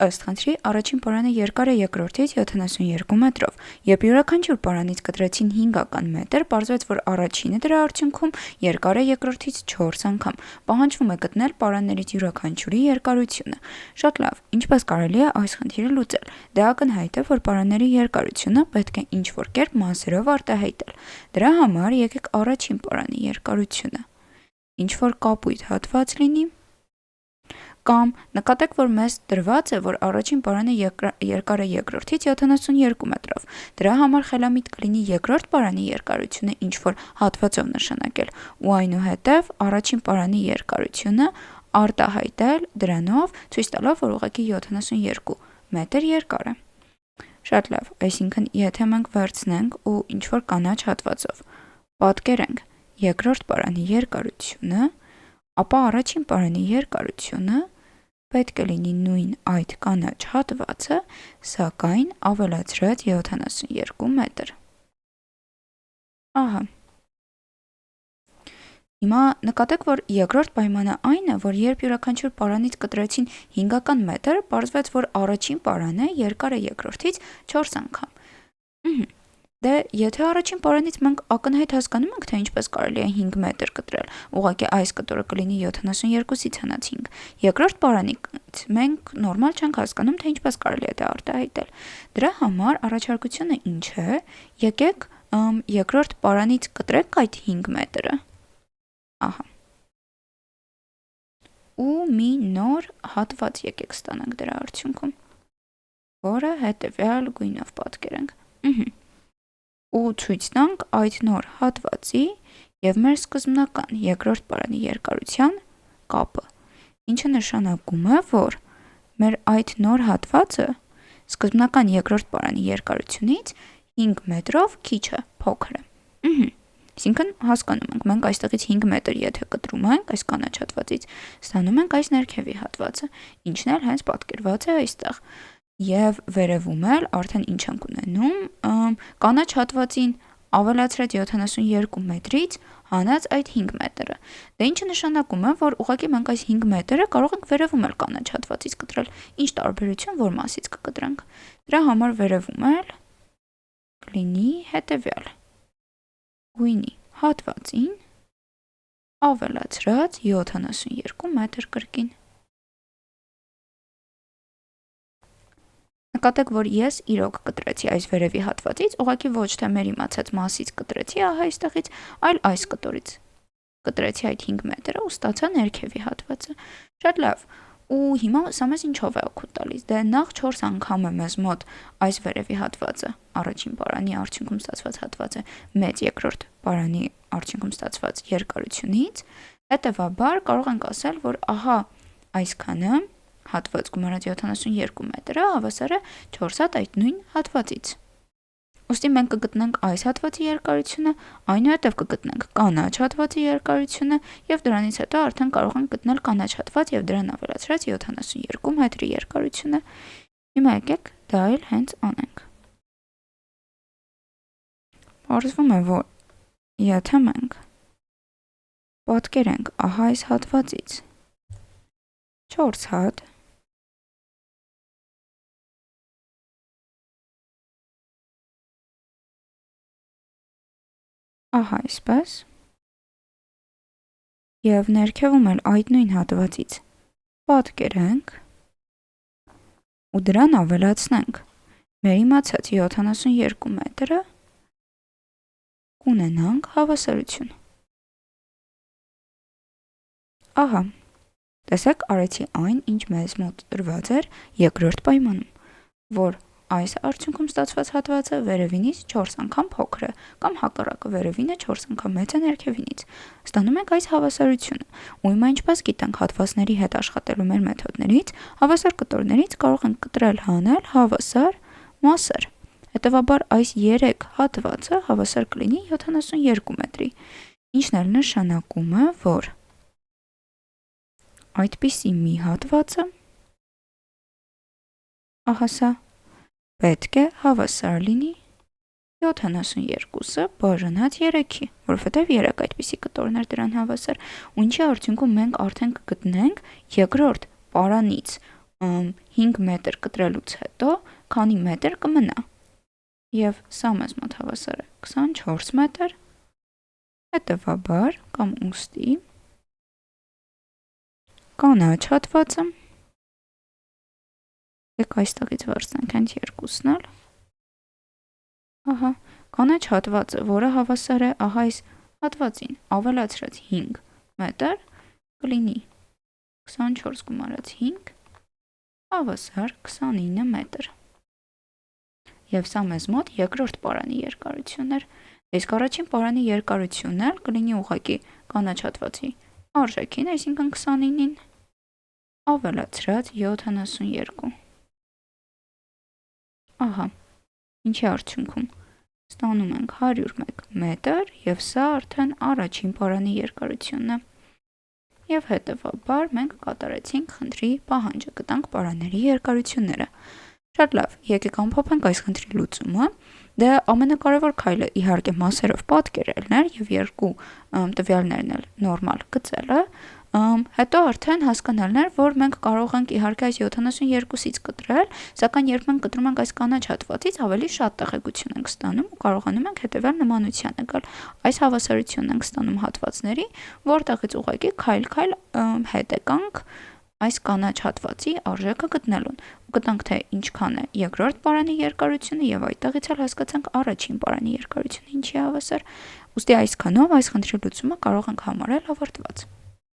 ըստ խնդրի առաջին պարանը երկար է երկրորդից 72 մետրով։ Երբ յուրաքանչյուր պարանից կտրեցին 5 մետր, պարզվեց, որ առաջինը դրա արդյունքում երկար է երկրորդից 4 անգամ։ Պահանջվում է գտնել պարաններից յուրաքանչյուրի երկարությունը։ Շատ լավ, ինչպես կարելի է այս խնդիրը լուծել։ Դե ակնհայտ է, որ պարանների երկարությունը պետք է ինչ-որ կերպ մասերով արտահայտել։ Դրա համար եկեք առաջին պարանի երկարությունը ինչ-որ կապույտ հատված լինի, կամ նկատեք, որ մեզ տրված է, որ առաջին պարանը երկար է երկրորդից 72 մետրով։ Դրա համար խելամիտ կլինի երկրորդ պարանի երկարությունը ինչ-որ հատվածով նշանակել ու այնուհետև առաջին պարանի երկարությունը արտահայտել դրանով, ցույց տալով, որ ուղղակի 72 մետր երկար է։ Շատ լավ, այսինքն եթե մենք վերցնենք ու ինչ-որ կանաչ հատվածով պատկերենք երկրորդ պարանի երկարությունը, ապա առաջին պարանի երկարությունը պետք է լինի նույն այդ կանաչ հատվածը, սակայն ավելացրած 72 մետր։ Ահա։ Հիմա նկատեք, որ երկրորդ պայմանը այն է, որ երբ յուրաքանչյուր պարանից կտրեցին 5 մետր, պարզվեց, որ առաջին պարանը երկար է երկրորդից 4 անգամ։ Դե եթե առաջին պարանից մենք ակնհայտ հասկանում ենք, թե ինչպես կարելի է 5 մետր կտրել, ուղղակի այս կտորը կլինի 72-ից հանած 5։ Երկրորդ պարանից մենք նորմալ չենք հասկանում, թե ինչպես կարելի է դա արտահայտել։ Դրա համար առաջարկությունը ինչ է, եկեք երկրորդ պարանից կտրենք այդ 5 մետրը։ Ահա։ Ու մի նոր հատված եկեք ստանանք դրա արդյունքում, որը հետևյալ գույնով պատկերենք։ Ու ցույց տանք այդ նոր հատվածի եւ մեր սկզբնական երկրորդ պարանի երկարության կապը, ինչը նշանակում է, որ մեր այդ նոր հատվածը սկզբնական երկրորդ պարանի երկարությունից 5 մետրով քիչ է, փոքր է։ Այսինքն հասկանում ենք, մենք այստեղից 5 մետր եթե կտրում ենք այս կանաչ հատվածից, ստանում ենք այս ներքևի հատվածը, ինչն էլ հենց պատկերված է այստեղ։ Եվ վերևում էլ արդեն ինչ ենք ունենում, կանաչ հատվածին ավելացրած 72 մետրից հանած այդ 5 մետրը։ Դա ինչը նշանակում է, որ ուղղակի մենք այս 5 մետրը կարող ենք վերևում էլ կանաչ հատվածից կտրել։ Ինչ տարբերություն, որ մասից կկտրենք։ Դրա համար վերևում էլ կլինի հետևյալ. գույնի հատվածին ավելացրած 72 մետր կրկին։ Նկատեք, որ ես իրոք կտրեցի այս վերևի հատվածից, ուղղակի ոչ թե մեր իմացած մասից կտրեցի, ահա այստեղից, այլ այս կտորից կտրեցի այդ 5 մետրը ու ստացա ներքևի հատվածը։ Շատ լավ։ Ու հիմա սա մեզ ինչով է օգուտ տալիս։ Դե նախ 4 անգամ է մեզ մոտ այս վերևի հատվածը, առաջին պարանի արդյունքում ստացված հատվածը մեծ երկրորդ պարանի արդյունքում ստացված երկարությունից, հետևաբար կարող ենք ասել, որ ահա այսքանը հատված գումարած 72 մետրը հավասար է 4 հատ այդ նույն հատվածից։ Ուստի մենք կգտնենք այս հատվածի երկարությունը, այնուհետև կգտնենք կանաչ հատվածի երկարությունը եւ դրանից հետո արդեն կարող ենք գտնել կանաչ հատված եւ դրան ավելացրած 72 մետրի երկարությունը։ Հիմա եկեք դա էլ հենց անենք։ Պարզվում է, որ եթե մենք պատկերենք ահա այս հատվածից 4 հատ ահա այսպես եւ ներքևում էլ այդ նույն հատվածից պատկերենք ու դրան ավելացնենք մեր իմացած 72 մետրը, կունենանք հավասարություն։ Ահա, տեսեք, արեցի այն, ինչ մեզ մոտ տրված էր երկրորդ պայմանում, որ այս արդյունքում ստացված հատվածը վերևինից 4 անգամ փոքր է, կամ հակառակը վերևինը 4 անգամ մեծ է ներքևինից։ Ստանում ենք այս հավասարությունը, ու հիմա ինչպես գիտենք հատվածների հետ աշխատելու մեր մեթոդներից, հավասար կտորներից կարող ենք կտրել հանել հավասար մասեր։ Հետևաբար այս 3 հատվածը հավասար կլինի 72 մետրի, ինչն էլ նշանակում է, որ այդպիսի մի հատվածը, ահա սա, պետք է հավասար լինի 72-ը բաժանած 3-ի, որովհետև 3 այդպիսի կտորներ դրան հավասար, ու ինչի արդյունքում մենք արդեն կգտնենք երկրորդ պարանից 5 մետր կտրելուց հետո քանի մետր կմնա։ Եվ սա մեզ մոտ հավասար է 24 մետր, հետևաբար կամ ուստի կանաչ հատվածը, եք այստեղից վերցնենք հենց երկուսն էլ, ահա, կանաչ հատվածը, որը հավասար է ահա այս հատվածին, ավելացրած 5 մետր, կլինի 24 գումարած 5, հավասար 29 մետր։ Եվ սա մեզ մոտ երկրորդ պարանի երկարությունն էր, իսկ առաջին պարանի երկարությունն էլ կլինի ուղղակի կանաչ հատվածի արժեքին, այսինքն 29-ին, ավելացրած 72։ Ահա, ինչի արդյունքում ստանում ենք 101 մետր, և սա արդեն առաջին պարանի երկարությունն է։ Եվ հետևաբար մենք կատարեցինք խնդրի պահանջը, գտանք պարանների երկարությունները։ Շատ լավ, եկեք ամփոփենք այս խնդրի լուծումը։ Դե ամենակարևոր քայլը իհարկե մասերով պատկերելն էր եւ երկու տվյալներն էլ նորմալ գծելը, հետո արդեն հասկանալն էր, որ մենք կարող ենք իհարկե այս 72-ից կտրել, սակայն երբ մենք կտրում ենք այս կանաչ հատվածից, ավելի շատ տեղեկություն ենք ստանում ու կարողանում ենք հետեւյալ նմանությանը գալ։ Այս հավասարությունն ենք ստանում հատվածների, որտեղից ուղղակի քայլ-քայլ հետ եկանք այս կանաչ հատվածի արժեքը գտնելուն։ Գտանք, թե ինչքան է երկրորդ պարանի երկարությունը եւ այդտեղից էլ հասկացանք առաջին պարանի երկարությունը ինչի հավասար։ Ուստի այսքանով այս խնդրի լուծումը կարող ենք համարել ավարտված։